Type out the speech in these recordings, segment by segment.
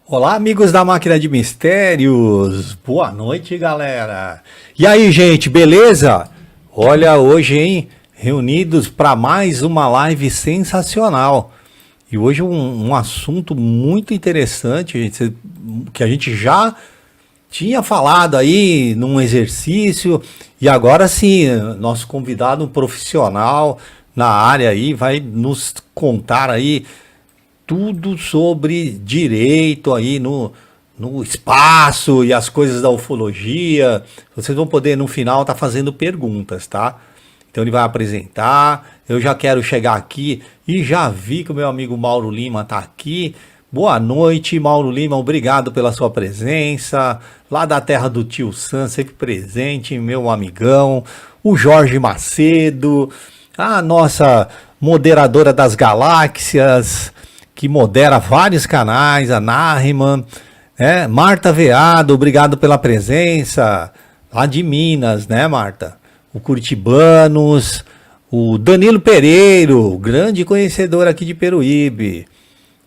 Olá, amigos da Máquina de Mistérios. Boa noite, galera. E aí, gente, beleza? Olha, hoje, hein? Reunidos para mais uma live sensacional. E hoje um assunto muito interessante, gente, que a gente já tinha falado aí num exercício. E agora sim, nosso convidado, um profissional na área aí, vai nos contar aí tudo sobre direito aí no espaço e as coisas da ufologia. Vocês vão poder no final estar fazendo perguntas, tá? Então ele vai apresentar. Eu já quero chegar aqui e já vi que o meu amigo Mauro Lima está aqui. Boa noite, Mauro Lima. Obrigado pela sua presença. Lá da terra do tio Sam, sempre presente, meu amigão. O Jorge Macedo, a nossa moderadora das galáxias, que modera vários canais, a Narriman, Marta Veado, obrigado pela presença, lá de Minas, né, Marta? O Curitibanos, o Danilo Pereiro, grande conhecedor aqui de Peruíbe,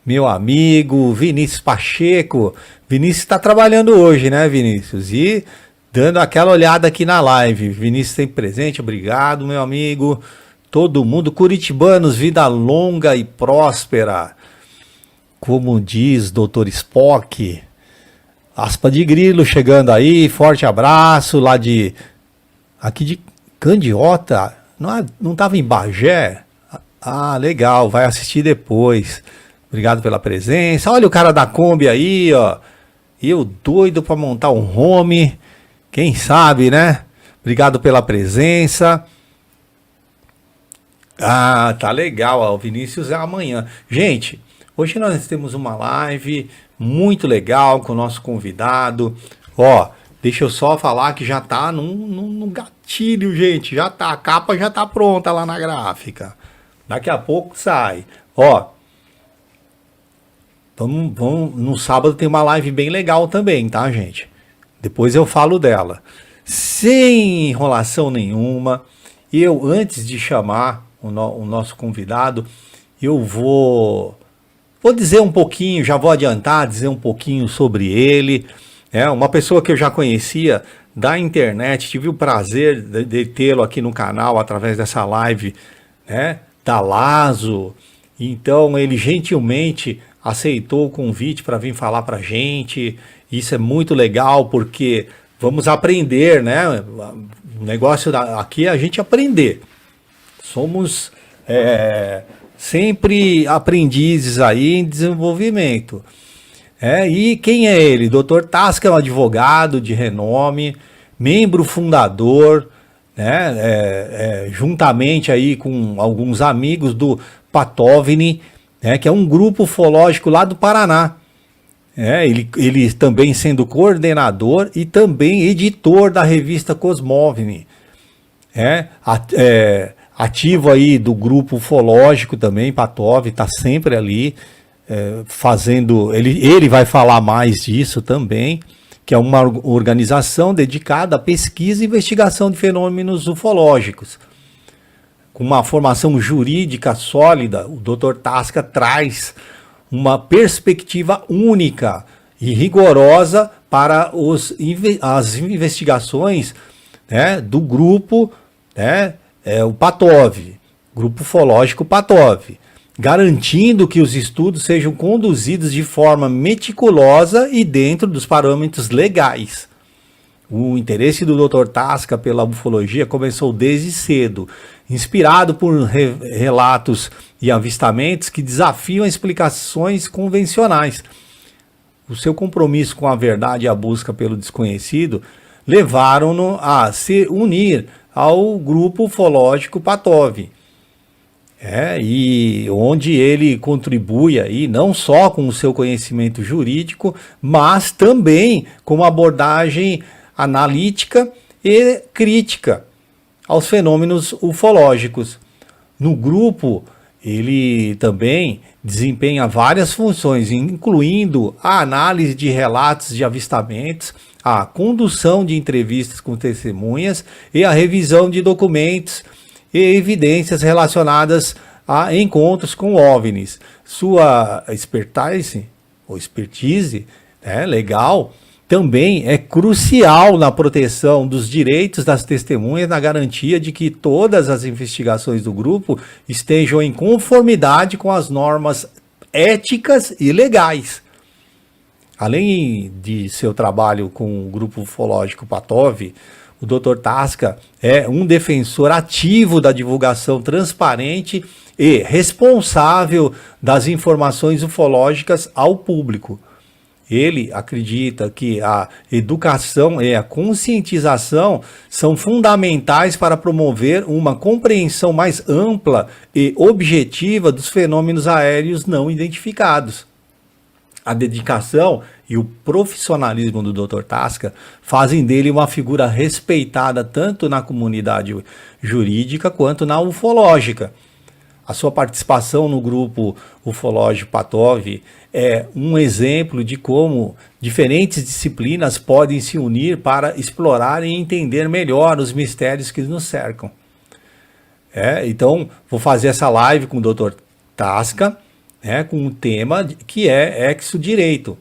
meu amigo Vinícius Pacheco. Vinícius está trabalhando hoje, né, Vinícius? E dando aquela olhada aqui na live. Vinícius sempre presente, obrigado, meu amigo. Todo mundo, curitibanos, vida longa e próspera. Como diz Dr. Spock, aspa de grilo chegando aí, forte abraço lá aqui de Candiota, não estava em Bagé? Ah, legal, vai assistir depois. Obrigado pela presença. Olha o cara da Kombi aí, ó. Eu doido para montar um home, quem sabe, né? Obrigado pela presença. Ah, tá legal, ó, o Vinícius é amanhã. Gente, hoje nós temos uma live muito legal com o nosso convidado. Ó, deixa eu só falar que já tá num gatilho, gente. Já tá, a capa já tá pronta lá na gráfica. Daqui a pouco sai. Ó, vamos, no sábado tem uma live bem legal também, tá, gente? Depois eu falo dela. Sem enrolação nenhuma, antes de chamar o nosso convidado, eu vou dizer um pouquinho, já vou adiantar, dizer um pouquinho sobre ele. É uma pessoa que eu já conhecia da internet, tive o prazer de tê-lo aqui no canal através dessa live, né, da Lazo. Então ele gentilmente aceitou o convite para vir falar para a gente. Isso é muito legal porque vamos aprender, né? O negócio aqui é a gente aprender. Somos sempre aprendizes aí em desenvolvimento. E quem é ele? Dr. Tasca é um advogado de renome, membro fundador, né, juntamente aí com alguns amigos do Patovni, que é um grupo ufológico lá do Paraná. Ele também sendo coordenador e também editor da revista Cosmovni. Ativo aí do grupo ufológico também, Patov, está sempre ali fazendo, ele vai falar mais disso também, que é uma organização dedicada à pesquisa e investigação de fenômenos ufológicos. Com uma formação jurídica sólida, o Dr. Tasca traz uma perspectiva única e rigorosa para as investigações, né, do grupo, o Patov, Grupo Ufológico Patov, garantindo que os estudos sejam conduzidos de forma meticulosa e dentro dos parâmetros legais. O interesse do Dr. Tasca pela ufologia começou desde cedo, inspirado por relatos e avistamentos que desafiam explicações convencionais. O seu compromisso com a verdade e a busca pelo desconhecido levaram-no a se unir ao grupo ufológico Patov, e onde ele contribui aí não só com o seu conhecimento jurídico, mas também com uma abordagem analítica e crítica aos fenômenos ufológicos. No grupo, ele também desempenha várias funções, incluindo a análise de relatos de avistamentos, a condução de entrevistas com testemunhas e a revisão de documentos e evidências relacionadas a encontros com OVNIs. Sua expertise ou expertise, né, legal, também é crucial na proteção dos direitos das testemunhas, na garantia de que todas as investigações do grupo estejam em conformidade com as normas éticas e legais. Além de seu trabalho com o grupo ufológico PATOV, o Dr. Tasca é um defensor ativo da divulgação transparente e responsável das informações ufológicas ao público. Ele acredita que a educação e a conscientização são fundamentais para promover uma compreensão mais ampla e objetiva dos fenômenos aéreos não identificados. A dedicação e o profissionalismo do Dr. Tasca fazem dele uma figura respeitada tanto na comunidade jurídica quanto na ufológica. A sua participação no grupo ufológico PATOV é um exemplo de como diferentes disciplinas podem se unir para explorar e entender melhor os mistérios que nos cercam. Então, vou fazer essa live com o Dr. Tasca, com um tema que é exodireito.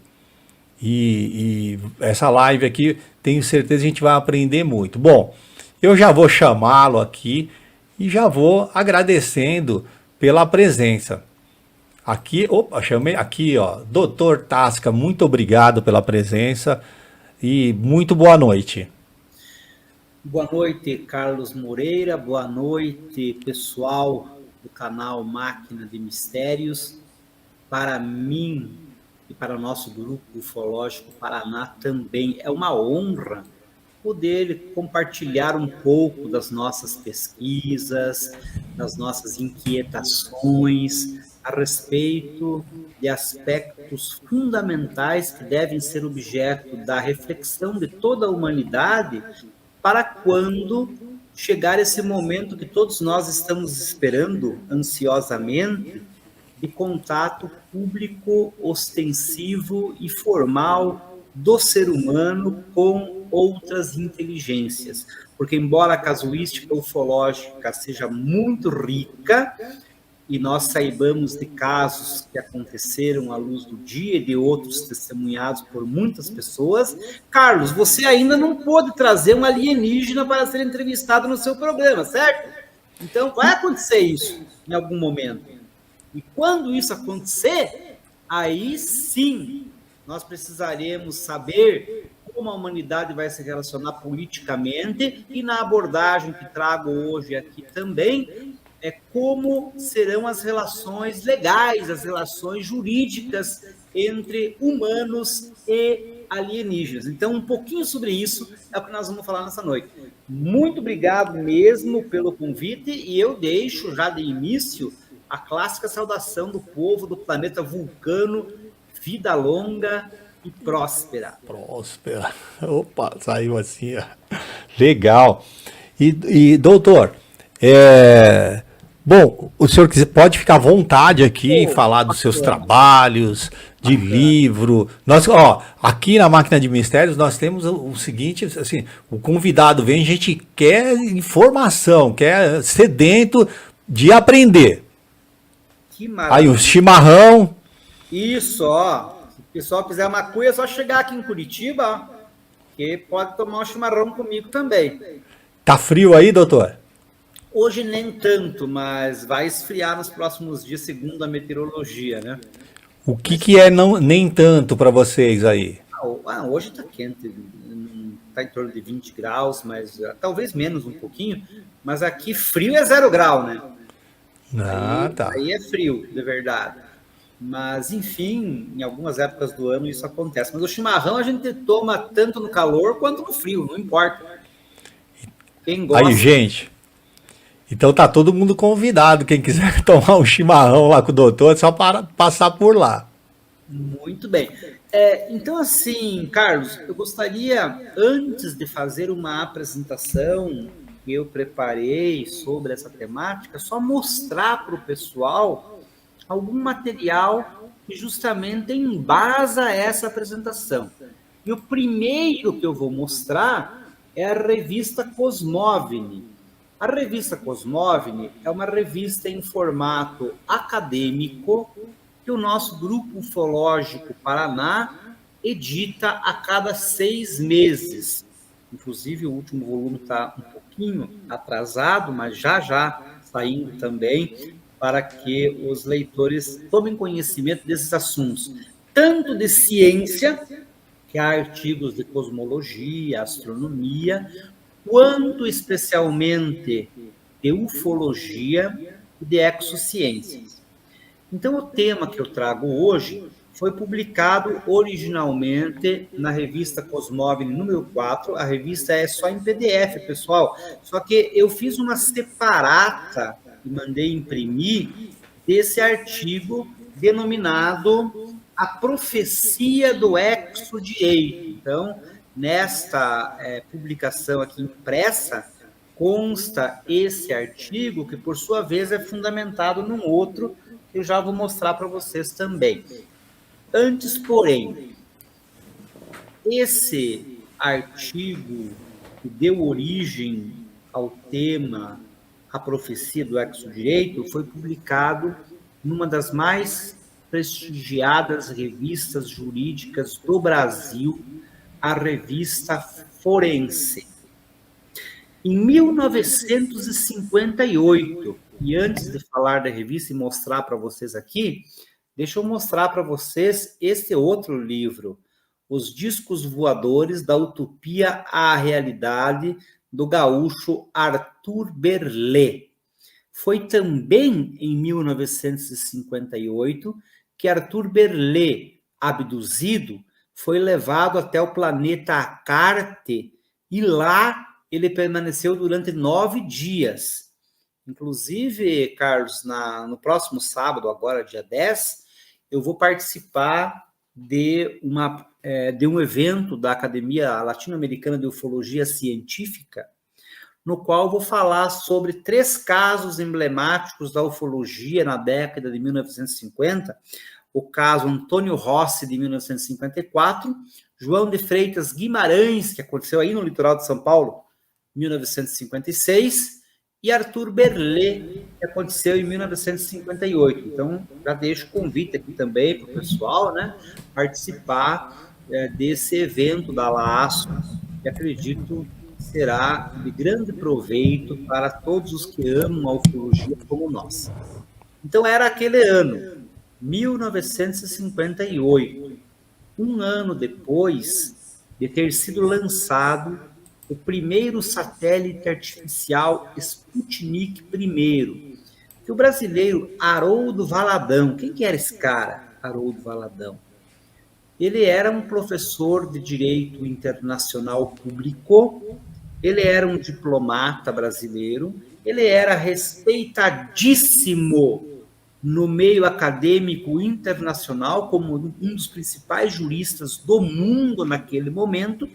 E essa live aqui, tenho certeza que a gente vai aprender muito. Bom, eu já vou chamá-lo aqui e já vou agradecendo pela presença. Aqui, chamei aqui, ó, Dr. Tasca, muito obrigado pela presença e muito boa noite. Boa noite, Carlos Moreira, boa noite, pessoal do canal Máquina de Mistérios. Para mim e para o nosso grupo ufológico Paraná também é uma honra poder compartilhar um pouco das nossas pesquisas, das nossas inquietações a respeito de aspectos fundamentais que devem ser objeto da reflexão de toda a humanidade para quando chegar esse momento que todos nós estamos esperando ansiosamente, de contato público, ostensivo e formal do ser humano com outras inteligências. Porque, embora a casuística ufológica seja muito rica, e nós saibamos de casos que aconteceram à luz do dia e de outros testemunhados por muitas pessoas, Carlos, você ainda não pôde trazer um alienígena para ser entrevistado no seu programa, certo? Então, vai acontecer isso em algum momento. E quando isso acontecer, aí sim, nós precisaremos saber como a humanidade vai se relacionar politicamente e na abordagem que trago hoje aqui também, como serão as relações legais, as relações jurídicas entre humanos e alienígenas. Então, um pouquinho sobre isso é o que nós vamos falar nessa noite. Muito obrigado mesmo pelo convite e eu deixo já de início a clássica saudação do povo do planeta Vulcano, vida longa e próspera. Próspera. Opa, saiu assim. Ó. Legal. E doutor, bom, o senhor pode ficar à vontade aqui e falar dos seus trabalhos, de livro. Nós, aqui na Máquina de Mistérios nós temos o seguinte, assim, o convidado vem, a gente quer informação, quer sedento de aprender. Que maravilha. Aí o chimarrão. Isso, ó. Se o pessoal quiser uma cuia, é só chegar aqui em Curitiba, que pode tomar um chimarrão comigo também. Tá frio aí, doutor? Hoje nem tanto, mas vai esfriar nos próximos dias, segundo a meteorologia, né? O que é nem tanto para vocês aí? Hoje tá quente, tá em torno de 20 graus, mas talvez menos um pouquinho, mas aqui frio é 0 grau, né? Tá. Aí é frio, de verdade. Mas, enfim, em algumas épocas do ano isso acontece. Mas o chimarrão a gente toma tanto no calor quanto no frio, não importa. Quem gosta... Aí, gente, então tá todo mundo convidado. Quem quiser tomar um chimarrão lá com o doutor, é só para passar por lá. Muito bem. Então, assim, Carlos, eu gostaria, antes de fazer uma apresentação que eu preparei sobre essa temática, só mostrar para o pessoal algum material que justamente embasa essa apresentação. E o primeiro que eu vou mostrar é a revista Cosmovini. A revista Cosmovini é uma revista em formato acadêmico que o nosso Grupo Ufológico Paraná edita a cada 6 meses. Inclusive, o último volume está um pouquinho atrasado, mas já saindo também, para que os leitores tomem conhecimento desses assuntos, tanto de ciência, que há artigos de cosmologia, astronomia, quanto especialmente de ufologia e de exociências. Então, o tema que eu trago hoje foi publicado originalmente na revista Cosmóville número 4. A revista é só em PDF, pessoal. Só que eu fiz uma separata e mandei imprimir desse artigo denominado A Profecia do Exodireito. Então, nesta publicação aqui impressa, consta esse artigo, que por sua vez é fundamentado num outro, que eu já vou mostrar para vocês também. Antes, porém, esse artigo que deu origem ao tema A Profecia do Exodireito foi publicado numa das mais prestigiadas revistas jurídicas do Brasil, a revista Forense. Em 1958, e antes de falar da revista e mostrar para vocês aqui, deixa eu mostrar para vocês esse outro livro, Os Discos Voadores da Utopia à Realidade, do gaúcho Arthur Berlet. Foi também em 1958 que Arthur Berlet, abduzido, foi levado até o planeta Acarte e lá ele permaneceu durante 9 dias. Inclusive, Carlos, no próximo sábado, agora dia 10, eu vou participar de um evento da Academia Latino-Americana de Ufologia Científica, no qual vou falar sobre 3 casos emblemáticos da ufologia na década de 1950, o caso Antônio Rossi, de 1954, João de Freitas Guimarães, que aconteceu aí no litoral de São Paulo, 1956, e Arthur Berlet, que aconteceu em 1958. Então, já deixo o convite aqui também para o pessoal, né, participar desse evento da LAASO, que acredito será de grande proveito para todos os que amam a ufologia como nós. Então, era aquele ano, 1958, um ano depois de ter sido lançado o primeiro satélite artificial Sputnik I, que o brasileiro Haroldo Valadão, quem que era esse cara, Haroldo Valadão? Ele era um professor de Direito Internacional Público, ele era um diplomata brasileiro, ele era respeitadíssimo no meio acadêmico internacional como um dos principais juristas do mundo naquele momento.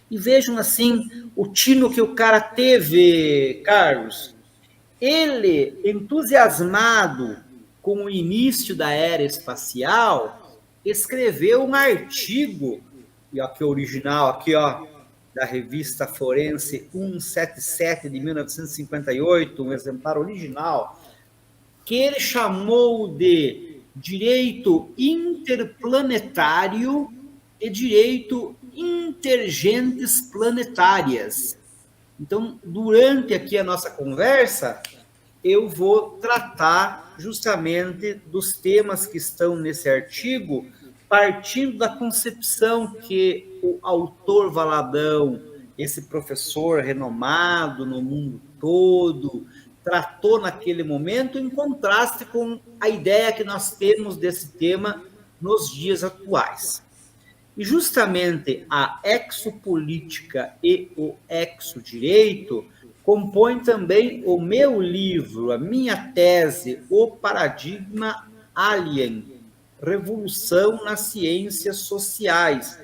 E vejam assim o tino que o cara teve, Carlos. Ele, entusiasmado com o início da era espacial, escreveu um artigo, e aqui o original, aqui, ó, da revista Forense 177 de 1958, um exemplar original, que ele chamou de direito interplanetário e direito intergentes planetárias. Então, durante aqui a nossa conversa, eu vou tratar justamente dos temas que estão nesse artigo, partindo da concepção que o autor Valadão, esse professor renomado no mundo todo, tratou naquele momento, em contraste com a ideia que nós temos desse tema nos dias atuais. E justamente a exopolítica e o exodireito compõem também o meu livro, a minha tese, O Paradigma Alien, Revolução nas Ciências Sociais.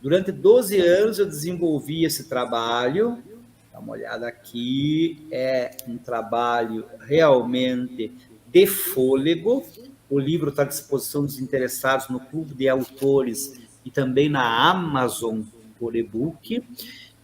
Durante 12 anos eu desenvolvi esse trabalho, dá uma olhada aqui, é um trabalho realmente de fôlego. O livro está à disposição dos interessados no Clube de Autores e também na Amazon por e-book.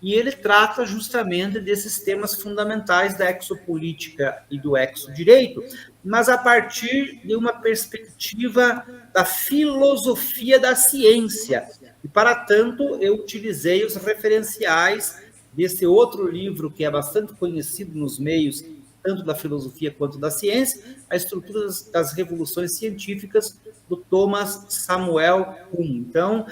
e ele trata justamente desses temas fundamentais da exopolítica e do exodireito, mas a partir de uma perspectiva da filosofia da ciência. E, para tanto, eu utilizei os referenciais desse outro livro que é bastante conhecido nos meios tanto da filosofia quanto da ciência, A Estrutura das Revoluções Científicas, do Thomas Samuel Kuhn. Então,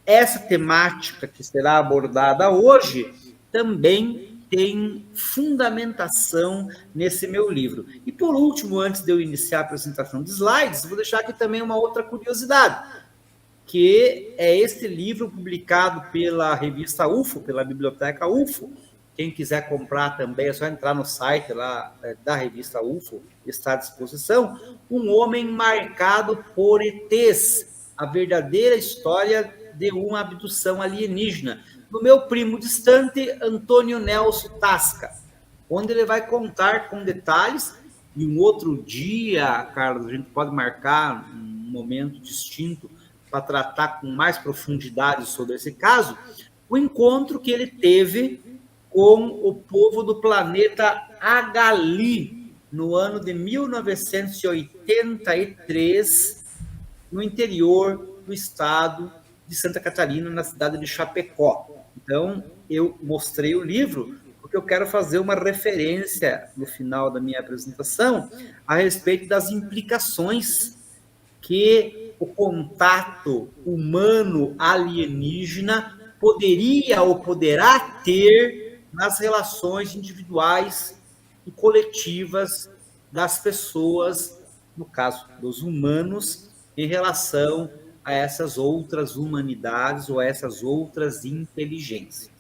essa temática que será abordada hoje também tem fundamentação nesse meu livro. E, por último, antes de eu iniciar a apresentação de slides, vou deixar aqui também uma outra curiosidade, que é este livro publicado pela revista UFO, pela biblioteca UFO. Quem quiser comprar também é só entrar no site lá da revista UFO, está à disposição. Um Homem Marcado por ETs, a verdadeira história de uma abdução alienígena, do meu primo distante, Antônio Nelson Tasca, onde ele vai contar com detalhes, e um outro dia, Carlos, a gente pode marcar um momento distinto para tratar com mais profundidade sobre esse caso, o encontro que ele teve com o povo do planeta Agali, no ano de 1983, no interior do estado de Santa Catarina, na cidade de Chapecó. Então, eu mostrei o livro porque eu quero fazer uma referência no final da minha apresentação a respeito das implicações que o contato humano alienígena poderia ou poderá ter nas relações individuais e coletivas das pessoas, no caso dos humanos, em relação a essas outras humanidades ou a essas outras inteligências.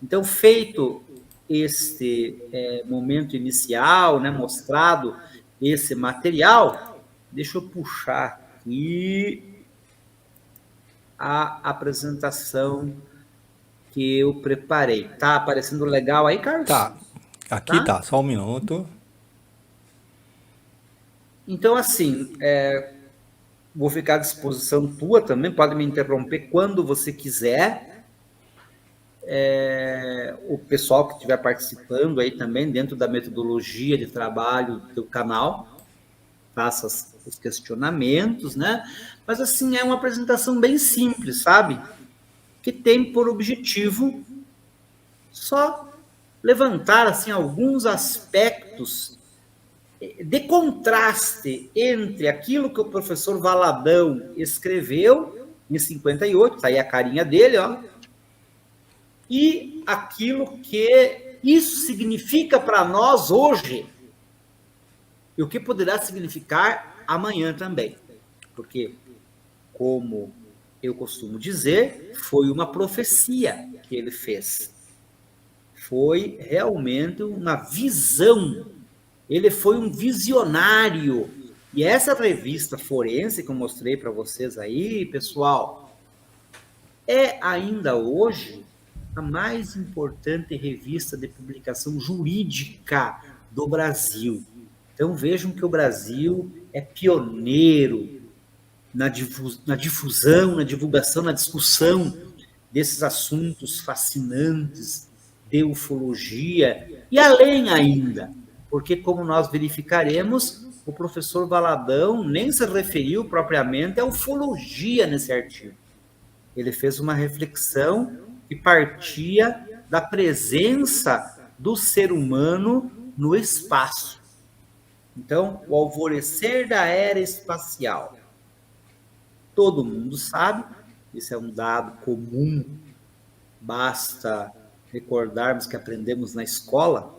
Então, feito este momento inicial, né, mostrado esse material, deixa eu puxar aqui a apresentação que eu preparei. Tá aparecendo legal aí, Carlos? Tá. Aqui tá, só um minuto. Então, assim, vou ficar à disposição tua também, pode me interromper quando você quiser. O pessoal que estiver participando aí também, dentro da metodologia de trabalho do canal, faça os questionamentos, né? Mas, assim, é uma apresentação bem simples, sabe? Que tem por objetivo só levantar, assim, alguns aspectos de contraste entre aquilo que o professor Valadão escreveu em 58, tá aí a carinha dele, ó, e aquilo que isso significa para nós hoje, e o que poderá significar amanhã também. Porque, como eu costumo dizer, foi uma profecia que ele fez. Foi realmente uma visão. Ele foi um visionário. E essa revista forense que eu mostrei para vocês aí, pessoal, é ainda hoje a mais importante revista de publicação jurídica do Brasil. Então vejam que o Brasil é pioneiro na difusão, na divulgação, na discussão desses assuntos fascinantes de ufologia, e além ainda, porque, como nós verificaremos, o professor Valadão nem se referiu propriamente à ufologia nesse artigo. Ele fez uma reflexão que partia da presença do ser humano no espaço. Então, o alvorecer da era espacial. Todo mundo sabe, isso é um dado comum, basta recordarmos que aprendemos na escola,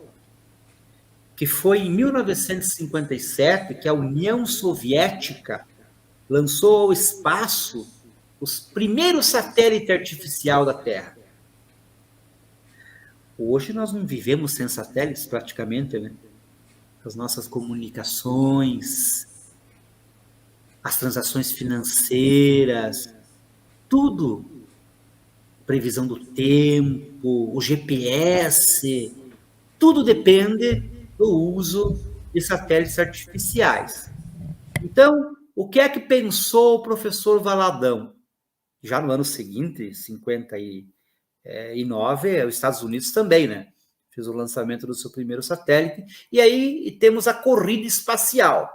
que foi em 1957 que a União Soviética lançou ao espaço os primeiros satélites artificiais da Terra. Hoje nós não vivemos sem satélites praticamente, né? As nossas comunicações, as transações financeiras, tudo, previsão do tempo, o GPS, tudo depende do uso de satélites artificiais. Então, o que é que pensou o professor Valadão? Já no ano seguinte, e 9, os Estados Unidos também, né? Fez o lançamento do seu primeiro satélite. E aí temos a corrida espacial.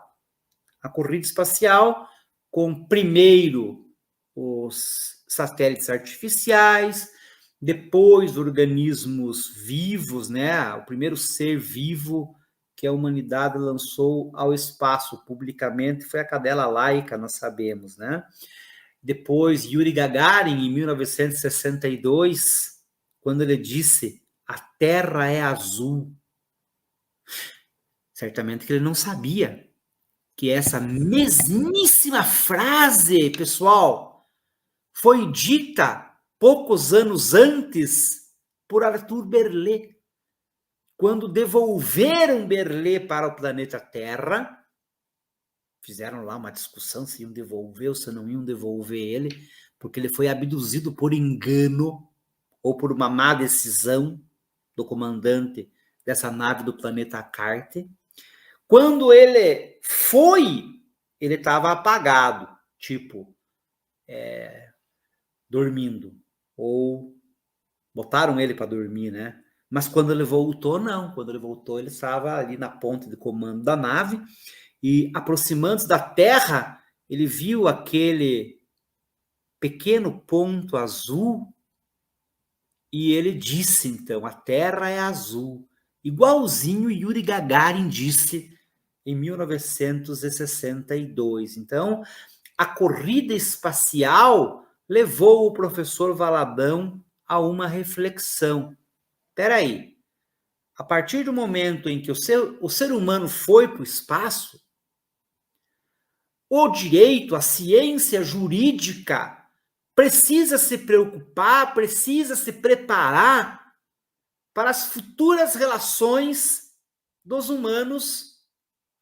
A corrida espacial com primeiro os satélites artificiais, depois organismos vivos, né? O primeiro ser vivo que a humanidade lançou ao espaço publicamente foi a cadela Laika, nós sabemos, né? Depois, Yuri Gagarin, em 1962, quando ele disse: a Terra é azul. Certamente que ele não sabia que essa mesmíssima frase, pessoal, foi dita poucos anos antes por Arthur Berlet, quando devolveram Berlet para o planeta Terra. Fizeram lá uma discussão se iam devolver ou se não iam devolver ele, porque ele foi abduzido por engano ou por uma má decisão do comandante dessa nave do planeta Carte. Quando ele foi, ele estava apagado, tipo, dormindo. Ou botaram ele para dormir, né? Mas quando ele voltou, não. Quando ele voltou, ele estava ali na ponte de comando da nave e, aproximando-se da Terra, ele viu aquele pequeno ponto azul e ele disse, então, a Terra é azul. Igualzinho Yuri Gagarin disse em 1962. Então, a corrida espacial levou o professor Valadão a uma reflexão. Espera aí, a partir do momento em que o ser humano foi para o espaço, o direito, a ciência jurídica precisa se preocupar, precisa se preparar para as futuras relações dos humanos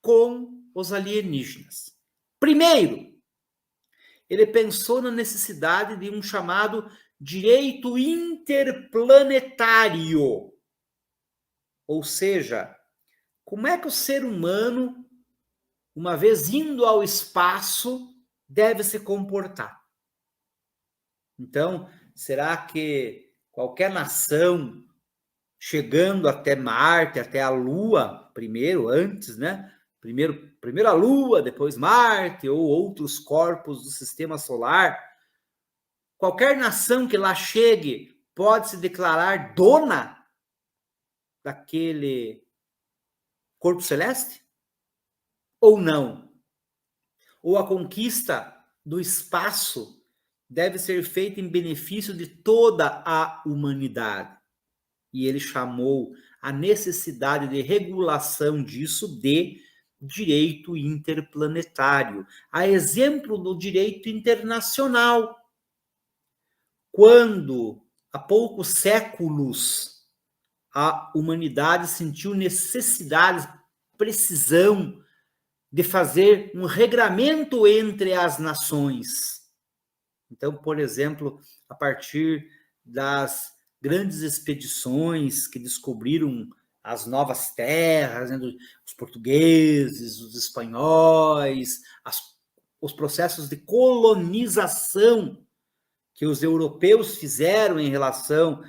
com os alienígenas. Primeiro, ele pensou na necessidade de um chamado direito interplanetário. Ou seja, como é que o ser humano, uma vez indo ao espaço, deve se comportar? Então, será que qualquer nação chegando até Marte, até a Lua, primeiro, antes, né? Primeiro a Lua, depois Marte ou outros corpos do sistema solar. Qualquer nação que lá chegue pode se declarar dona daquele corpo celeste? Ou não? Ou a conquista do espaço deve ser feita em benefício de toda a humanidade? E ele chamou a necessidade de regulação disso de direito interplanetário, a exemplo do direito internacional. Quando, há poucos séculos, a humanidade sentiu necessidade, precisão de fazer um regramento entre as nações. Então, por exemplo, a partir das grandes expedições que descobriram as novas terras, né, os portugueses, os espanhóis, os processos de colonização que os europeus fizeram em relação,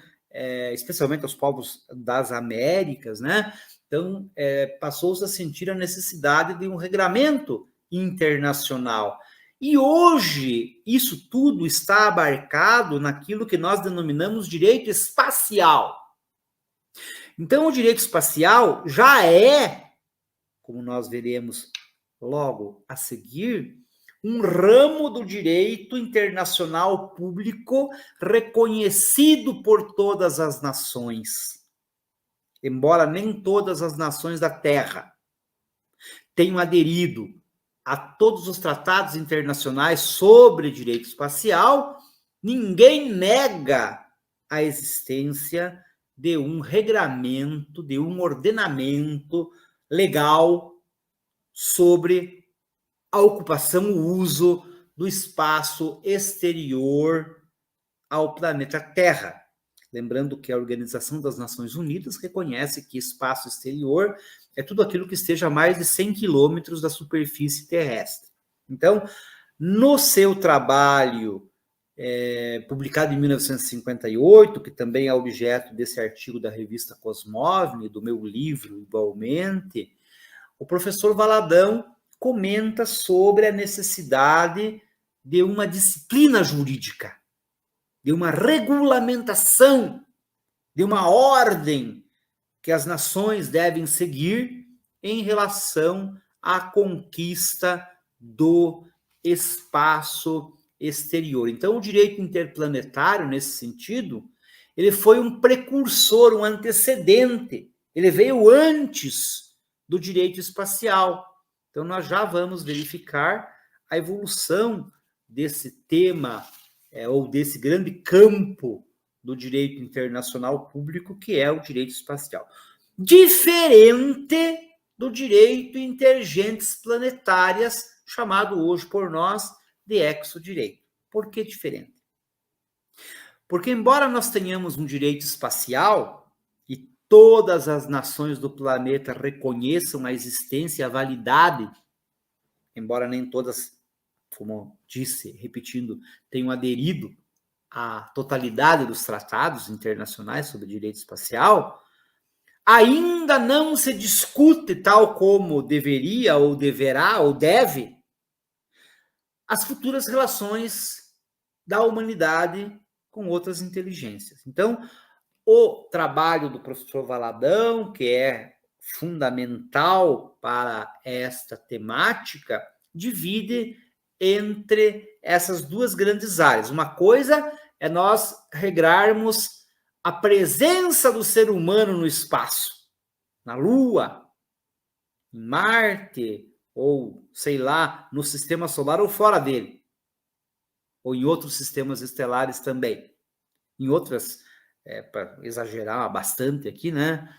especialmente aos povos das Américas, né? Então, passou-se a sentir a necessidade de um regramento internacional. E hoje, isso tudo está abarcado naquilo que nós denominamos direito espacial. Então, o direito espacial já é, como nós veremos logo a seguir, um ramo do direito internacional público reconhecido por todas as nações. Embora nem todas as nações da Terra tenham aderido a todos os tratados internacionais sobre direito espacial, ninguém nega a existência de um regramento, de um ordenamento legal sobre a ocupação, o uso do espaço exterior ao planeta Terra. Lembrando que a Organização das Nações Unidas reconhece que espaço exterior é tudo aquilo que esteja a mais de 100 quilômetros da superfície terrestre. Então, no seu trabalho publicado em 1958, que também é objeto desse artigo da revista Cosmovni, do meu livro igualmente, o professor Valadão comenta sobre a necessidade de uma disciplina jurídica, de uma regulamentação, de uma ordem que as nações devem seguir em relação à conquista do espaço exterior. Então, o direito interplanetário, nesse sentido, ele foi um precursor, um antecedente. Ele veio antes do direito espacial. Então, nós já vamos verificar a evolução desse tema, ou desse grande campo do direito internacional público, que é o direito espacial. Diferente do direito intergentes planetárias, chamado hoje por nós de exodireito. Por que diferente? Porque, embora nós tenhamos um direito espacial e todas as nações do planeta reconheçam a existência e a validade, embora nem todas, como disse, repetindo, tenham aderido à totalidade dos tratados internacionais sobre direito espacial, ainda não se discute, tal como deveria, ou deverá, ou deve, as futuras relações da humanidade com outras inteligências. Então, o trabalho do professor Valadão, que é fundamental para esta temática, divide entre essas duas grandes áreas. Uma coisa é nós regrarmos a presença do ser humano no espaço, na Lua, em Marte, ou, sei lá, no sistema solar ou fora dele, ou em outros sistemas estelares também. Em outras, para exagerar bastante aqui, né?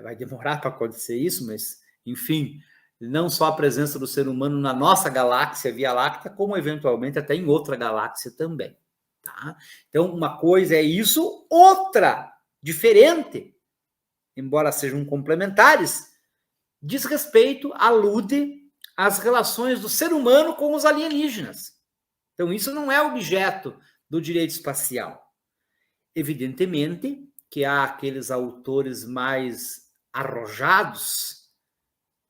Vai demorar para acontecer isso, mas, enfim, não só a presença do ser humano na nossa galáxia Via Láctea, como eventualmente até em outra galáxia também. Tá? Então, uma coisa é isso, outra, diferente, embora sejam complementares, diz respeito, alude às relações do ser humano com os alienígenas. Então, isso não é objeto do direito espacial. Evidentemente que há aqueles autores mais arrojados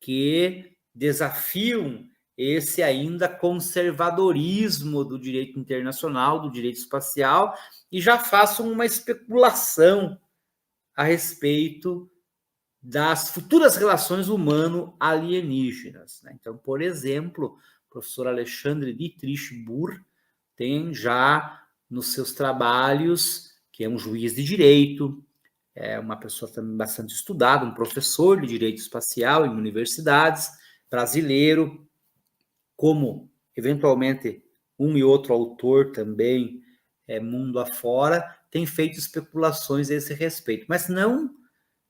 que desafiam esse ainda conservadorismo do direito internacional, do direito espacial, e já façam uma especulação a respeito das futuras relações humano-alienígenas. Então, por exemplo, o professor Alexandre Dietrich Buhr tem já nos seus trabalhos, que é um juiz de direito, é uma pessoa também bastante estudada, um professor de direito espacial em universidades, brasileiro, como, eventualmente, um e outro autor também, mundo afora, tem feito especulações a esse respeito, mas não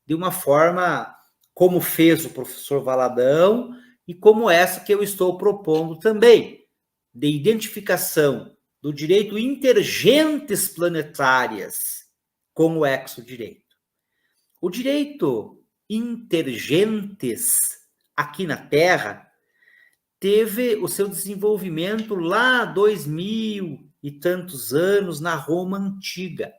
de uma forma como fez o professor Valadão e como essa que eu estou propondo também, de identificação do direito intergentes planetárias com o exodireito. O direito intergentes aqui na Terra teve o seu desenvolvimento lá 2000 e tantos anos na Roma Antiga.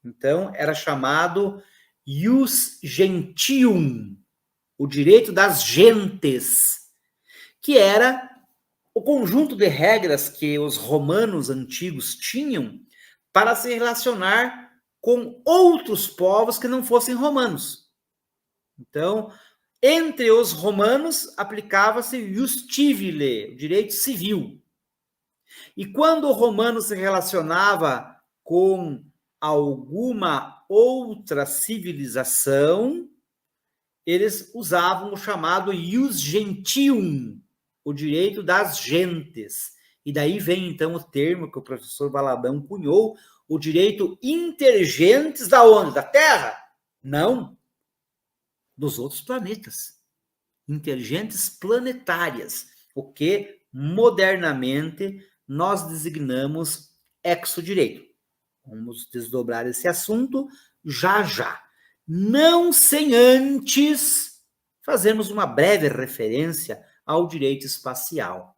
Então, era chamado ius gentium, o direito das gentes, que era o conjunto de regras que os romanos antigos tinham para se relacionar com outros povos que não fossem romanos. Então, entre os romanos, aplicava-se ius civile, o direito civil. E quando o romano se relacionava com alguma outra civilização, eles usavam o chamado ius gentium, o direito das gentes. E daí vem, então, o termo que o professor Valadão cunhou, o direito intergentes da onde? Da Terra? Não. Dos outros planetas. Intergentes planetárias, o que modernamente nós designamos exodireito. Vamos desdobrar esse assunto já já. Não sem antes fazermos uma breve referência ao direito espacial.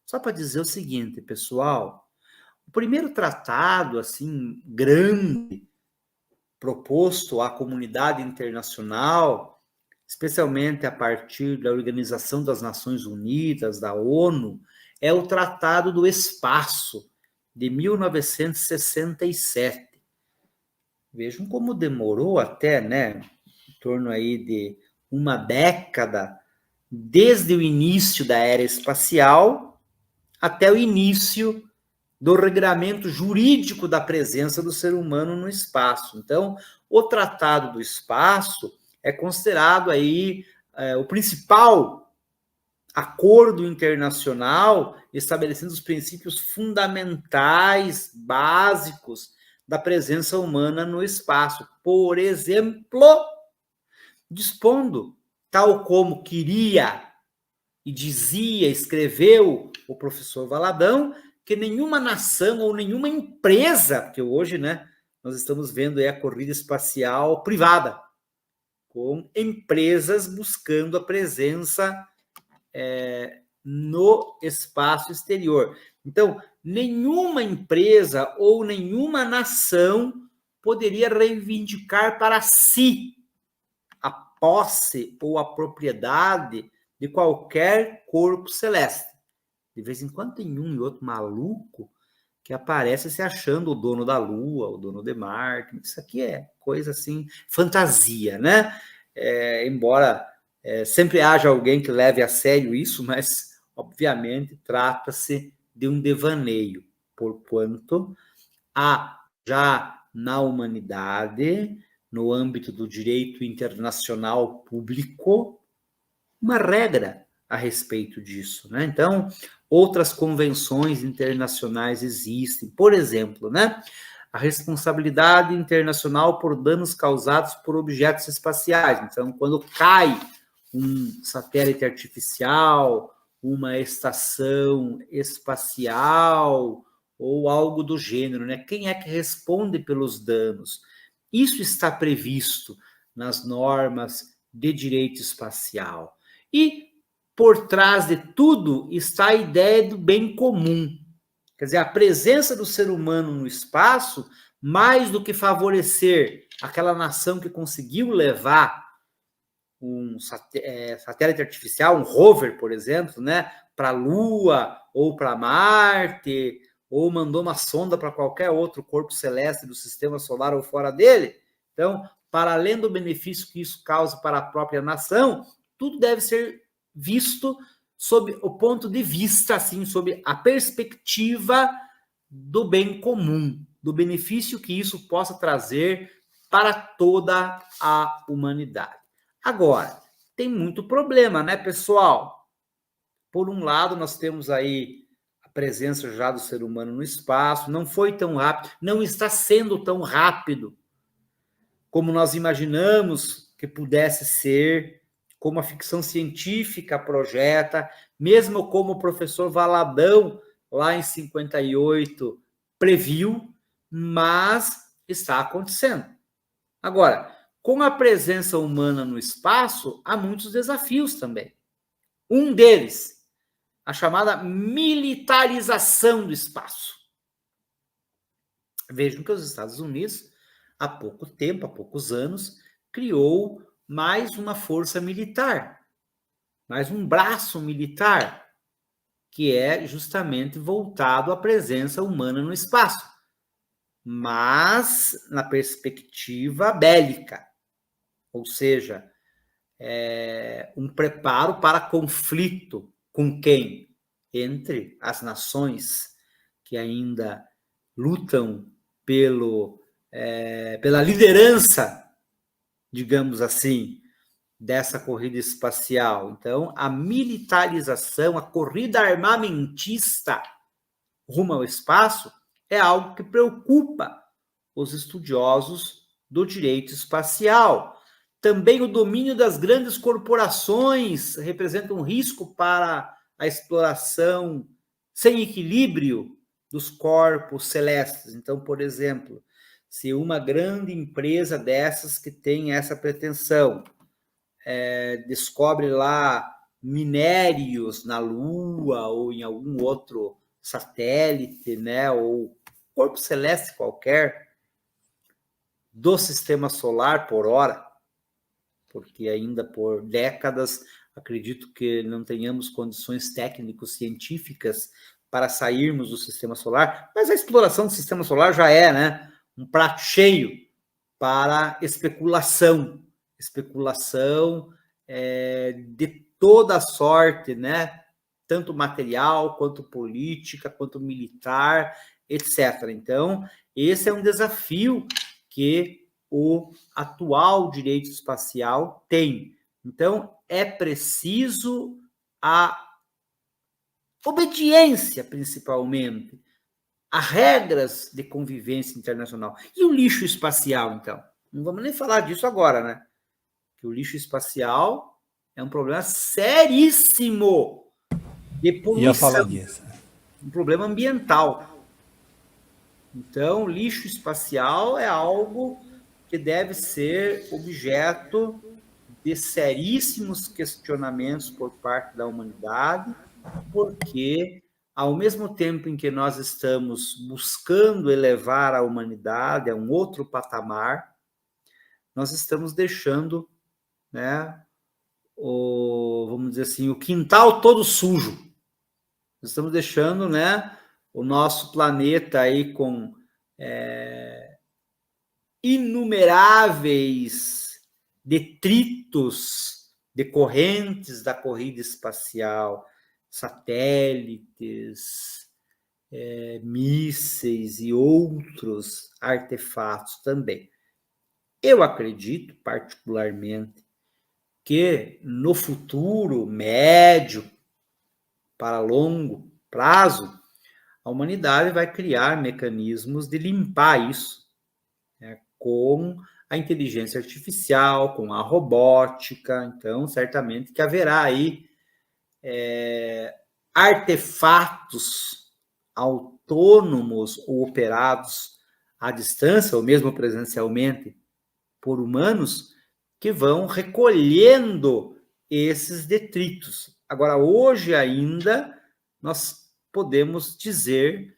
Só para dizer o seguinte, pessoal, o primeiro tratado assim grande proposto à comunidade internacional, especialmente a partir da Organização das Nações Unidas, da ONU, é o Tratado do Espaço, de 1967. Vejam como demorou até, né, em torno aí de uma década, desde o início da era espacial até o início do regramento jurídico da presença do ser humano no espaço. Então, o Tratado do Espaço é considerado aí o principal acordo internacional estabelecendo os princípios fundamentais, básicos da presença humana no espaço. Por exemplo, dispondo, tal como queria e dizia, escreveu o professor Valadão, que nenhuma nação ou nenhuma empresa, porque hoje, né, nós estamos vendo aí a corrida espacial privada, com empresas buscando a presença no espaço exterior. Então, nenhuma empresa ou nenhuma nação poderia reivindicar para si a posse ou a propriedade de qualquer corpo celeste. De vez em quando tem um e outro maluco que aparece se achando o dono da Lua, o dono de Marte. Isso aqui é coisa assim, fantasia, né? Embora sempre haja alguém que leve a sério isso, mas obviamente trata-se de um devaneio, porquanto há já na humanidade, no âmbito do direito internacional público, uma regra a respeito disso, né? Então, outras convenções internacionais existem. Por exemplo, né? A responsabilidade internacional por danos causados por objetos espaciais. Então, quando cai um satélite artificial, uma estação espacial ou algo do gênero, né? Quem é que responde pelos danos? Isso está previsto nas normas de direito espacial. E por trás de tudo está a ideia do bem comum. Quer dizer, a presença do ser humano no espaço, mais do que favorecer aquela nação que conseguiu levar um satélite artificial, um rover, por exemplo, né, para a Lua ou para Marte, ou mandou uma sonda para qualquer outro corpo celeste do sistema solar ou fora dele. Então, para além do benefício que isso causa para a própria nação, tudo deve ser visto sob o ponto de vista, assim, sob a perspectiva do bem comum, do benefício que isso possa trazer para toda a humanidade. Agora, tem muito problema, né, pessoal? Por um lado, nós temos aí a presença já do ser humano no espaço, não foi tão rápido, não está sendo tão rápido como nós imaginamos que pudesse ser, como a ficção científica projeta, mesmo como o professor Valadão, lá em 58, previu, mas está acontecendo. Agora, com a presença humana no espaço, há muitos desafios também. Um deles, a chamada militarização do espaço. Vejam que os Estados Unidos, há pouco tempo, há poucos anos, criou mais uma força militar, mais um braço militar, que é justamente voltado à presença humana no espaço, mas na perspectiva bélica, ou seja, um preparo para conflito com quem? Entre as nações que ainda lutam pela liderança, digamos assim, dessa corrida espacial. Então, a militarização, a corrida armamentista rumo ao espaço é algo que preocupa os estudiosos do direito espacial. Também o domínio das grandes corporações representa um risco para a exploração sem equilíbrio dos corpos celestes. Então, por exemplo, se uma grande empresa dessas que tem essa pretensão descobre lá minérios na Lua ou em algum outro satélite, né, ou corpo celeste qualquer do sistema solar por hora, porque ainda por décadas acredito que não tenhamos condições técnico-científicas para sairmos do sistema solar, mas a exploração do sistema solar já é, né, um prato cheio para especulação de toda sorte, né, tanto material, quanto política, quanto militar, etc. Então, esse é um desafio que o atual direito espacial tem. Então, é preciso a obediência, principalmente, a regras de convivência internacional. E o lixo espacial, então? Não vamos nem falar disso agora, né? Que o lixo espacial é um problema seríssimo de poluição. Ia falar disso. Um problema ambiental. Então, o lixo espacial é algo que deve ser objeto de seríssimos questionamentos por parte da humanidade, porque, ao mesmo tempo em que nós estamos buscando elevar a humanidade a um outro patamar, nós estamos deixando, né, vamos dizer assim, o quintal todo sujo. Nós estamos deixando, né, o nosso planeta aí com inumeráveis detritos decorrentes da corrida espacial, satélites, mísseis e outros artefatos também. Eu acredito, particularmente, que no futuro médio para longo prazo, a humanidade vai criar mecanismos de limpar isso, né, com a inteligência artificial, com a robótica. Então, certamente que haverá aí artefatos autônomos ou operados à distância, ou mesmo presencialmente, por humanos, que vão recolhendo esses detritos. Agora, hoje ainda, nós podemos dizer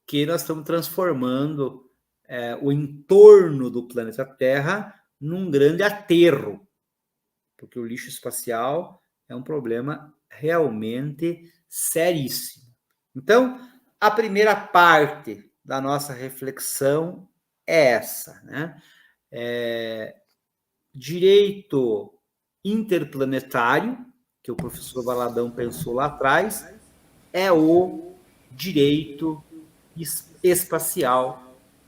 que nós estamos transformando o entorno do planeta Terra num grande aterro, porque o lixo espacial é um problema realmente seríssimo. Então, a primeira parte da nossa reflexão é essa, né? Direito interplanetário, que o professor Valadão pensou lá atrás, é o direito espacial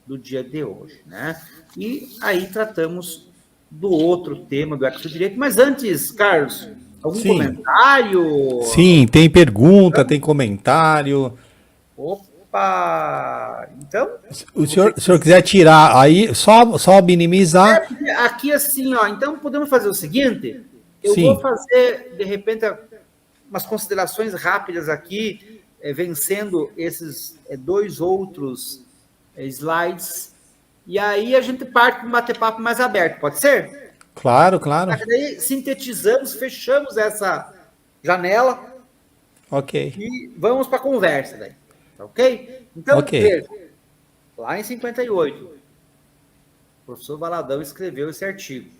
do dia de hoje, né? E aí tratamos do outro tema do exodireito, mas antes, Carlos, algum comentário? Sim, tem pergunta, tem comentário. Opa! Então... Se o senhor quiser tirar aí, só minimizar... Aqui assim, ó, então podemos fazer o seguinte, eu vou fazer, de repente, umas considerações rápidas aqui, vencendo esses dois outros slides, e aí a gente parte para um bate-papo mais aberto, pode ser? Claro, claro. Daí sintetizamos, fechamos essa janela. Ok. E vamos para a conversa daí, ok? Então, veja, lá em 58, o professor Valadão escreveu esse artigo.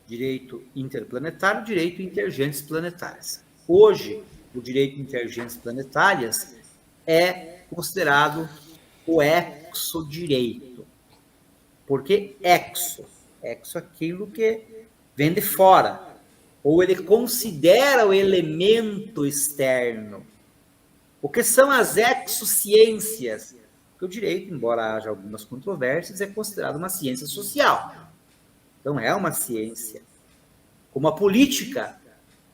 Direito interplanetário, direito intergentes planetárias. Hoje, o direito intergentes planetárias é considerado o exodireito. Por que exo? Exo é aquilo que vem de fora, ou ele considera o elemento externo. O que são as exociências? Porque o direito, embora haja algumas controvérsias, é considerado uma ciência social. Então, é uma ciência. Como a política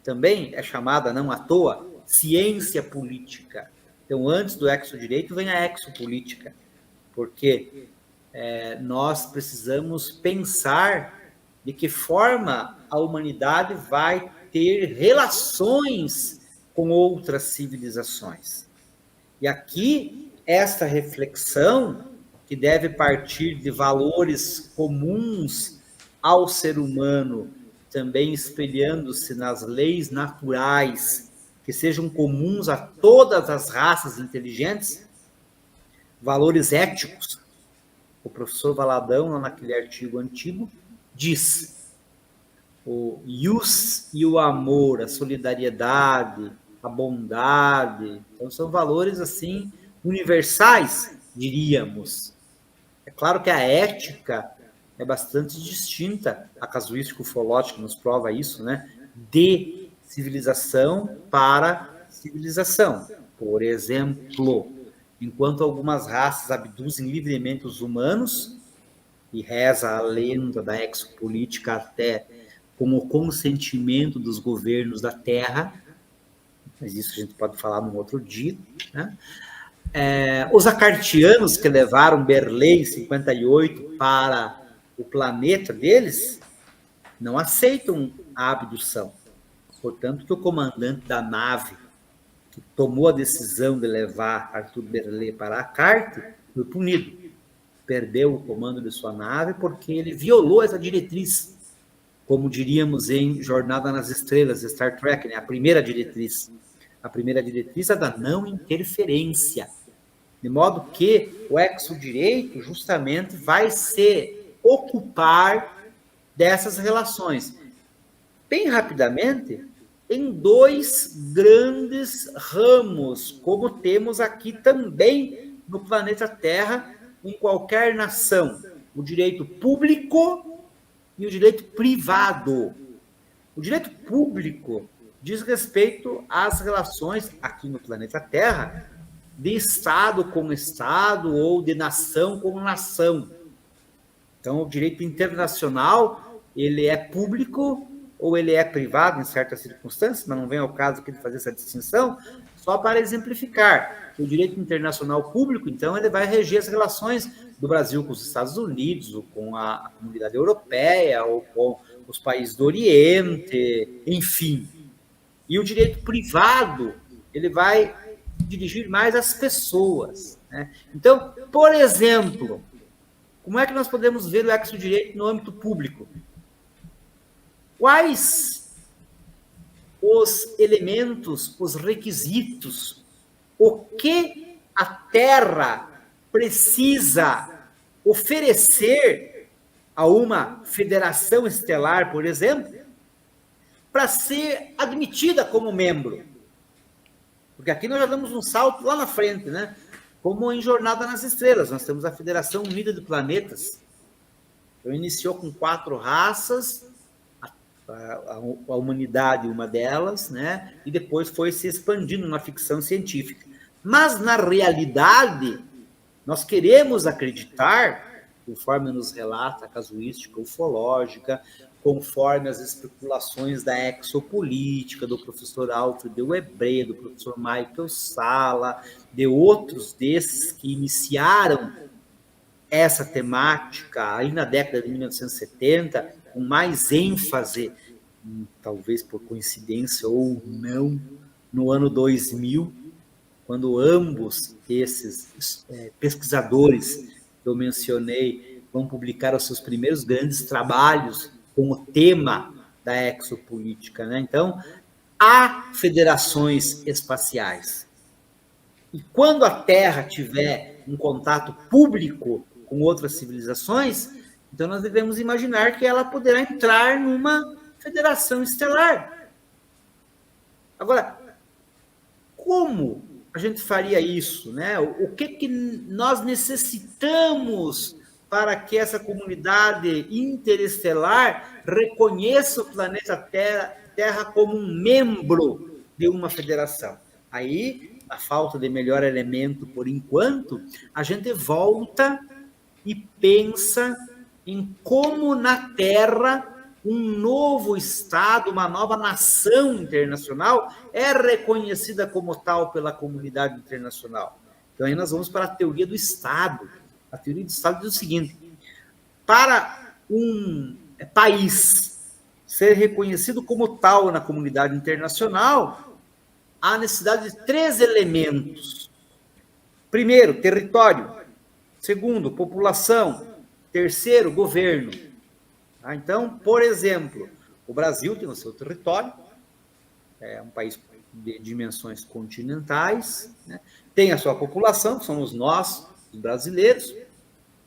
também é chamada, não à toa, ciência política. Então, antes do exodireito, vem a exopolítica, porque nós precisamos pensar de que forma a humanidade vai ter relações com outras civilizações. E aqui, esta reflexão, que deve partir de valores comuns ao ser humano, também espelhando-se nas leis naturais, que sejam comuns a todas as raças inteligentes, valores éticos, o professor Valadão, lá naquele artigo antigo, diz: o ius e o amor, a solidariedade, a bondade, então são valores assim universais, diríamos. É claro que a ética é bastante distinta, a casuística ufológica nos prova isso, né? De civilização para civilização. Por exemplo, enquanto algumas raças abduzem livremente os humanos, e reza a lenda da exopolítica até como o consentimento dos governos da Terra, mas isso a gente pode falar num outro dia, né? Os acartianos que levaram Berlei em 58 para o planeta deles não aceitam a abdução. Portanto, que o comandante da nave que tomou a decisão de levar Arthur Berlei para a Carte foi punido. Perdeu o comando de sua nave porque ele violou essa diretriz, como diríamos em Jornada nas Estrelas, Star Trek, né? A primeira diretriz. A primeira diretriz é da não interferência. De modo que o exodireito justamente vai se ocupar dessas relações. Bem rapidamente, em dois grandes ramos, como temos aqui também no planeta Terra, em qualquer nação: o direito público e o direito privado. O direito público diz respeito às relações aqui no planeta Terra de Estado com Estado ou de nação com nação. Então, o direito internacional, ele é público ou ele é privado em certas circunstâncias, mas não vem ao caso aqui de fazer essa distinção, só para exemplificar. O direito internacional público, então, ele vai reger as relações do Brasil com os Estados Unidos, ou com a comunidade europeia, ou com os países do Oriente, enfim. E o direito privado, ele vai dirigir mais as pessoas, né? Então, por exemplo, como é que nós podemos ver o exodireito no âmbito público? Quais os elementos, os requisitos, o que a Terra precisa oferecer a uma federação estelar, por exemplo, para ser admitida como membro? Porque aqui nós já damos um salto lá na frente, né? Como em Jornada nas Estrelas, nós temos a Federação Unida de Planetas. Então, iniciou com 4 raças, a humanidade uma delas, né? E depois foi se expandindo na ficção científica. Mas, na realidade, nós queremos acreditar, conforme nos relata a casuística ufológica, conforme as especulações da exopolítica, do professor Alfred Webre, do professor Michael Salla, de outros desses que iniciaram essa temática aí na década de 1970, com mais ênfase, talvez por coincidência ou não, no ano 2000, quando ambos esses pesquisadores que eu mencionei vão publicar os seus primeiros grandes trabalhos com o tema da exopolítica, né? Então, há federações espaciais. E quando a Terra tiver um contato público com outras civilizações, então nós devemos imaginar que ela poderá entrar numa federação estelar. Agora, como a gente faria isso, né? O que nós necessitamos para que essa comunidade interestelar reconheça o planeta Terra como um membro de uma federação? Aí, a falta de melhor elemento por enquanto, a gente volta e pensa em como na Terra um novo Estado, uma nova nação internacional é reconhecida como tal pela comunidade internacional. Então aí nós vamos para a teoria do Estado. A teoria do Estado diz o seguinte: para um país ser reconhecido como tal na comunidade internacional, há necessidade de 3 elementos. Primeiro, território. Segundo, população. Terceiro, governo. Então, por exemplo, o Brasil tem o seu território, é um país de dimensões continentais, né? Tem a sua população, que somos nós, os brasileiros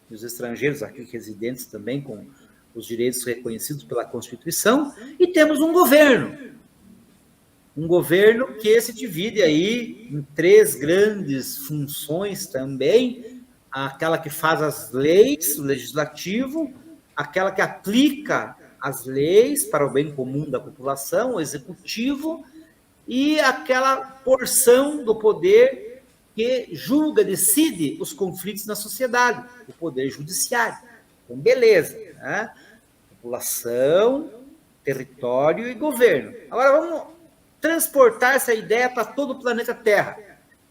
e os estrangeiros aqui residentes também com os direitos reconhecidos pela Constituição, e temos um governo que se divide aí em 3 grandes funções também, aquela que faz as leis, o legislativo, aquela que aplica as leis para o bem comum da população, o executivo, e aquela porção do poder que julga, decide os conflitos na sociedade, o poder judiciário. Então, beleza, né? População, território e governo. Agora vamos transportar essa ideia para todo o planeta Terra.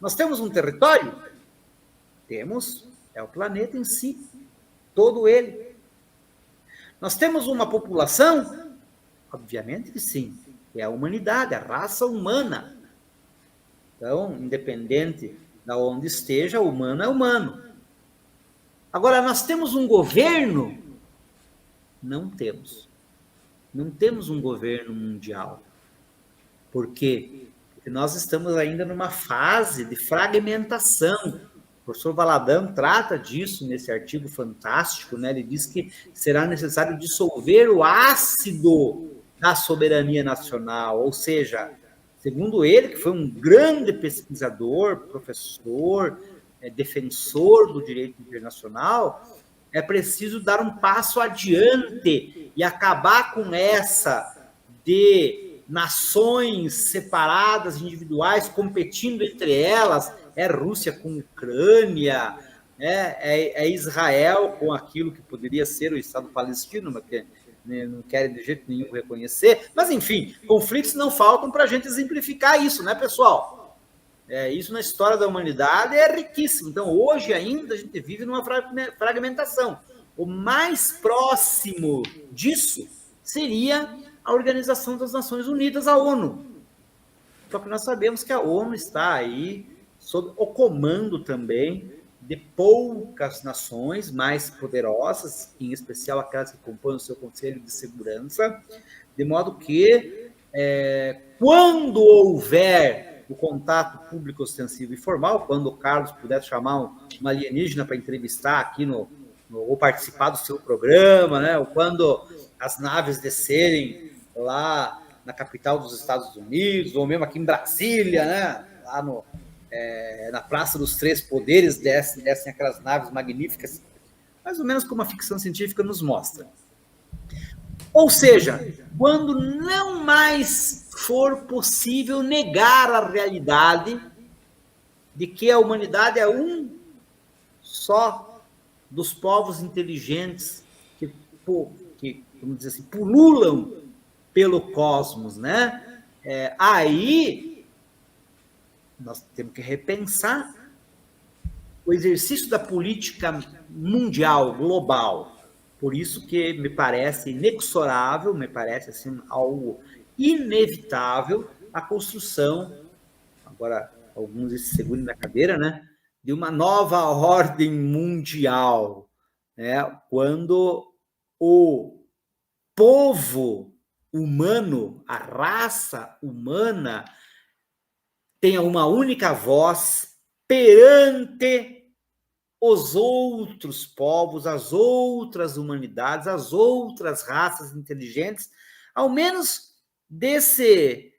Nós temos um território? Temos, é o planeta em si, todo ele. Nós temos uma população? Obviamente que sim, é a humanidade, a raça humana. Então, independente de onde esteja, humano é humano. Agora, nós temos um governo? Não temos. Não temos um governo mundial. Por quê? Porque nós estamos ainda numa fase de fragmentação. O professor Valadão trata disso nesse artigo fantástico, né? Ele diz que será necessário dissolver o ácido da soberania nacional, ou seja, segundo ele, que foi um grande pesquisador, professor, defensor do direito internacional, é preciso dar um passo adiante e acabar com essa de nações separadas, individuais, competindo entre elas, Rússia com Ucrânia, é Israel com aquilo que poderia ser o Estado palestino, mas que não querem de jeito nenhum reconhecer. Mas, enfim, conflitos não faltam para a gente exemplificar isso, né, pessoal? Isso na história da humanidade é riquíssimo. Então, hoje ainda a gente vive numa fragmentação. O mais próximo disso seria a Organização das Nações Unidas, a ONU. Só que nós sabemos que a ONU está aí sob o comando também de poucas nações mais poderosas, em especial aquelas que compõem o seu Conselho de Segurança, de modo que, quando houver o contato público ostensivo e formal, quando o Carlos puder chamar um alienígena para entrevistar aqui ou participar do seu programa, né? Ou quando as naves descerem lá na capital dos Estados Unidos, ou mesmo aqui em Brasília, né? Lá na Praça dos Três Poderes, descem aquelas naves magníficas, mais ou menos como a ficção científica nos mostra. Ou seja, quando não mais for possível negar a realidade de que a humanidade é um só dos povos inteligentes que vamos dizer assim, pululam pelo cosmos, né? Aí nós temos que repensar o exercício da política mundial, global. Por isso que me parece inexorável, me parece assim, algo inevitável a construção, agora alguns se segurem na cadeira, né, de uma nova ordem mundial, né, quando o povo humano, a raça humana, tenha uma única voz perante os outros povos, as outras humanidades, as outras raças inteligentes, ao menos desse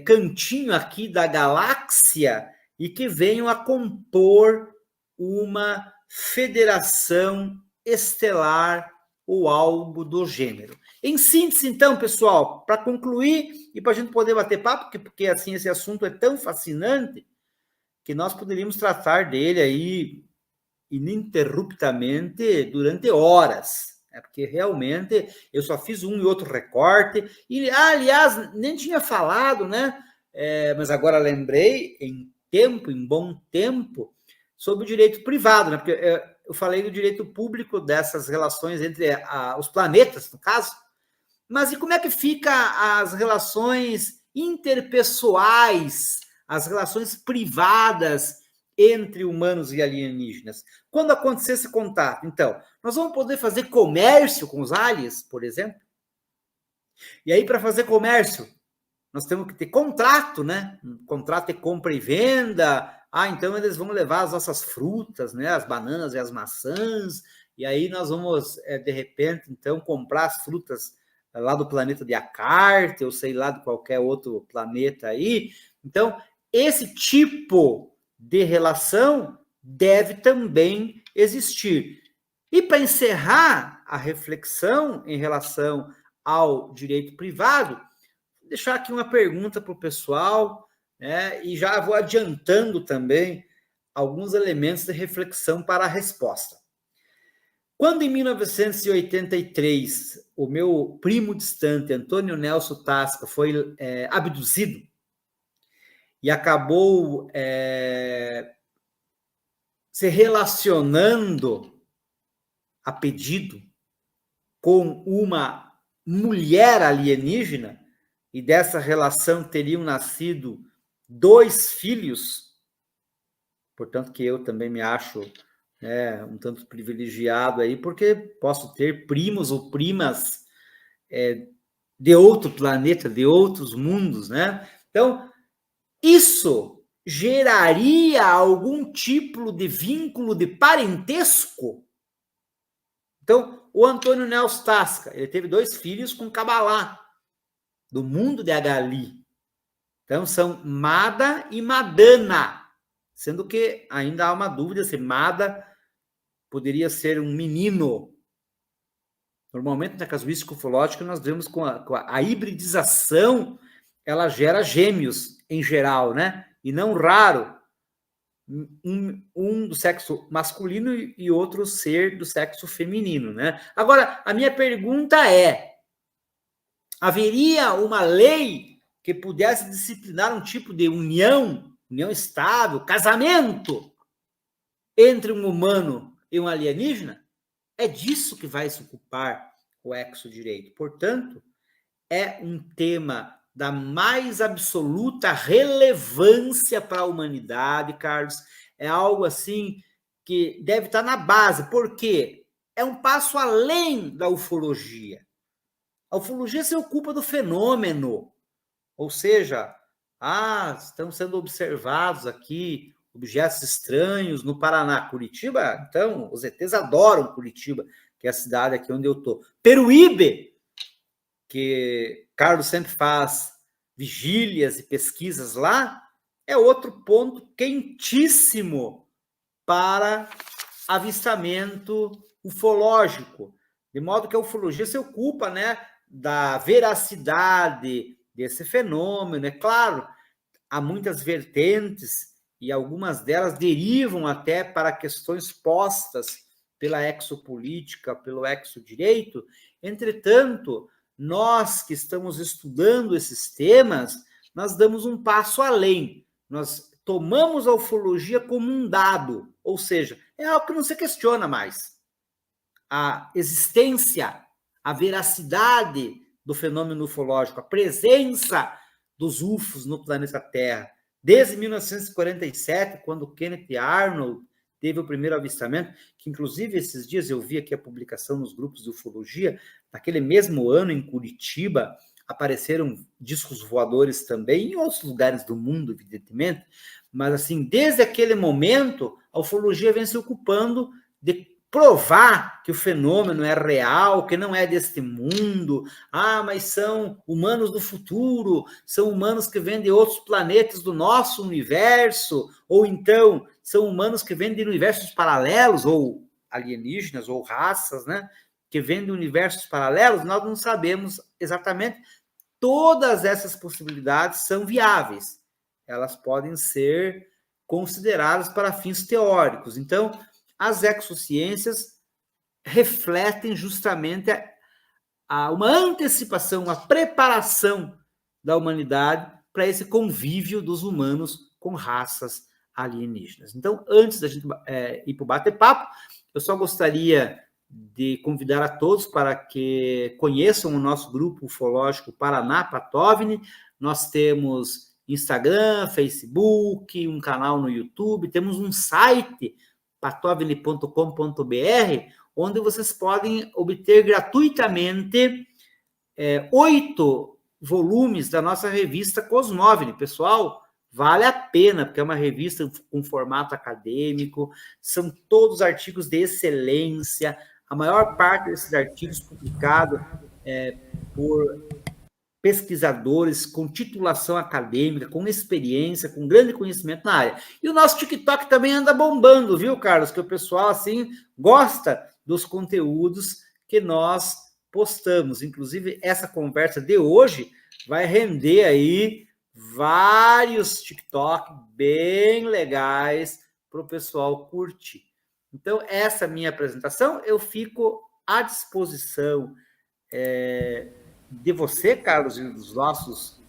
cantinho aqui da galáxia, e que venham a compor uma federação estelar ou algo do gênero. Em síntese, então, pessoal, para concluir e para a gente poder bater papo, porque assim esse assunto é tão fascinante que nós poderíamos tratar dele aí ininterruptamente durante horas, porque realmente eu só fiz um e outro recorte, e aliás, nem tinha falado, né? Mas agora lembrei, em bom tempo, sobre o direito privado, né? Porque eu falei do direito público dessas relações entre os planetas, no caso, mas e como é que fica as relações interpessoais, as relações privadas entre humanos e alienígenas? Quando acontecer esse contato, então, nós vamos poder fazer comércio com os aliens, por exemplo? E aí, para fazer comércio, nós temos que ter contrato, né? Um contrato de compra e venda, então eles vão levar as nossas frutas, né, as bananas e as maçãs, e aí nós vamos, de repente, então, comprar as frutas lá do planeta de Acarte, ou sei lá, de qualquer outro planeta aí. Então, esse tipo de relação deve também existir. E para encerrar a reflexão em relação ao direito privado, vou deixar aqui uma pergunta para o pessoal, né, e já vou adiantando também alguns elementos de reflexão para a resposta. Quando, em 1983, o meu primo distante, Antônio Nelson Tasca, foi abduzido e acabou se relacionando a pedido com uma mulher alienígena, e dessa relação teriam nascido 2 filhos, portanto que eu também me acho um tanto privilegiado aí, porque posso ter primos ou primas de outro planeta, de outros mundos, né? Então, isso geraria algum tipo de vínculo de parentesco? Então, o Antônio Nelson Tasca, ele teve 2 filhos com Kabbalah, do mundo de Agali. Então, são Mada e Madana, sendo que ainda há uma dúvida se Mada poderia ser um menino. Normalmente, na casuística ufológica, nós vemos com a hibridização, ela gera gêmeos, em geral, né? E não raro, um do sexo masculino e outro ser do sexo feminino, né? Agora, a minha pergunta é, haveria uma lei que pudesse disciplinar um tipo de união estável, casamento, entre um humano e um alienígena? É disso que vai se ocupar o exodireito. Portanto, é um tema da mais absoluta relevância para a humanidade, Carlos. É algo assim que deve estar na base, porque é um passo além da ufologia. A ufologia se ocupa do fenômeno, ou seja, estão sendo observados aqui objetos estranhos no Paraná. Curitiba, então, os ETs adoram Curitiba, que é a cidade aqui onde eu estou. Peruíbe, que Carlos sempre faz vigílias e pesquisas lá, é outro ponto quentíssimo para avistamento ufológico. De modo que a ufologia se ocupa, né, da veracidade desse fenômeno. É claro, há muitas vertentes e algumas delas derivam até para questões postas pela exopolítica, pelo exodireito. Entretanto, nós que estamos estudando esses temas, nós damos um passo além. Nós tomamos a ufologia como um dado, ou seja, é algo que não se questiona mais. A existência, a veracidade do fenômeno ufológico, a presença dos UFOs no planeta Terra. Desde 1947, quando Kenneth Arnold teve o primeiro avistamento, que inclusive esses dias eu vi aqui a publicação nos grupos de ufologia, naquele mesmo ano em Curitiba, apareceram discos voadores também, em outros lugares do mundo, evidentemente, mas assim, desde aquele momento, a ufologia vem se ocupando de provar que o fenômeno é real, que não é deste mundo. Mas são humanos do futuro, são humanos que vêm de outros planetas do nosso universo, ou então são humanos que vêm de universos paralelos, ou alienígenas, ou raças, né, que vêm de universos paralelos. Nós não sabemos exatamente. Todas essas possibilidades são viáveis. Elas podem ser consideradas para fins teóricos. Então, as exociências refletem justamente uma antecipação, uma preparação da humanidade para esse convívio dos humanos com raças alienígenas. Então, antes da gente ir para o bate-papo, eu só gostaria de convidar a todos para que conheçam o nosso grupo ufológico Paraná Patovni. Nós temos Instagram, Facebook, um canal no YouTube, temos um site, patovni.com.br, onde vocês podem obter gratuitamente 8 volumes da nossa revista Cosmovni. Pessoal, Vale a pena, porque é uma revista com formato acadêmico, são todos artigos de excelência, a maior parte desses artigos publicados por pesquisadores com titulação acadêmica, com experiência, com grande conhecimento na área. E o nosso TikTok também anda bombando, viu, Carlos? Que o pessoal, assim, gosta dos conteúdos que nós postamos. Inclusive, essa conversa de hoje vai render aí vários TikTok bem legais para o pessoal curtir. Então, essa minha apresentação, eu fico à disposição de você, Carlos, e dos nossos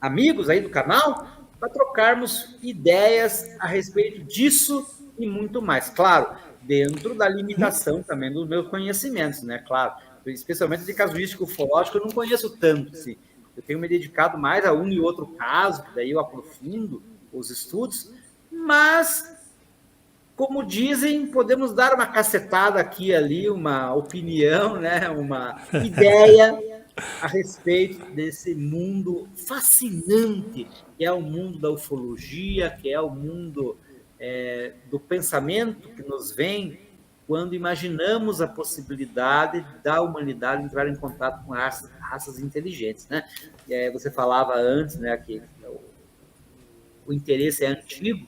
amigos aí do canal, para trocarmos ideias a respeito disso e muito mais. Claro, dentro da limitação também dos meus conhecimentos, né? Claro, especialmente de casuística ufológica, eu não conheço tanto, assim. Eu tenho me dedicado mais a um e outro caso, que daí eu aprofundo os estudos, mas, como dizem, podemos dar uma cacetada aqui e ali, uma opinião, né? Uma ideia a respeito desse mundo fascinante, que é o mundo da ufologia, que é o mundo do pensamento que nos vem quando imaginamos a possibilidade da humanidade entrar em contato com raças inteligentes, né? Você falava antes, né, que o interesse é antigo.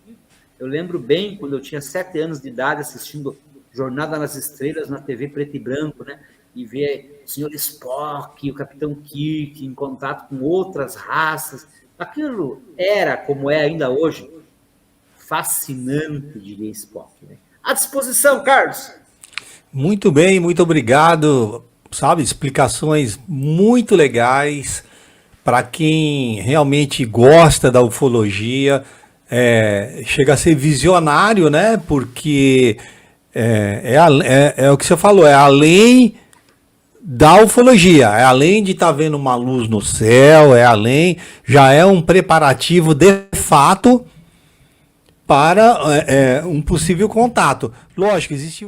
Eu lembro bem quando eu tinha 7 anos de idade assistindo Jornada nas Estrelas na TV preto e branco, né? E ver o Sr. Spock, o Capitão Kirk em contato com outras raças. Aquilo era, como é ainda hoje, fascinante, diria Spock, né? À disposição, Carlos. Muito bem, muito obrigado. Sabe, explicações muito legais para quem realmente gosta da ufologia. Chega a ser visionário, né? Porque é o que você falou, é além da ufologia, é além de estar vendo uma luz no céu, já é um preparativo de fato para um possível contato. Lógico, existe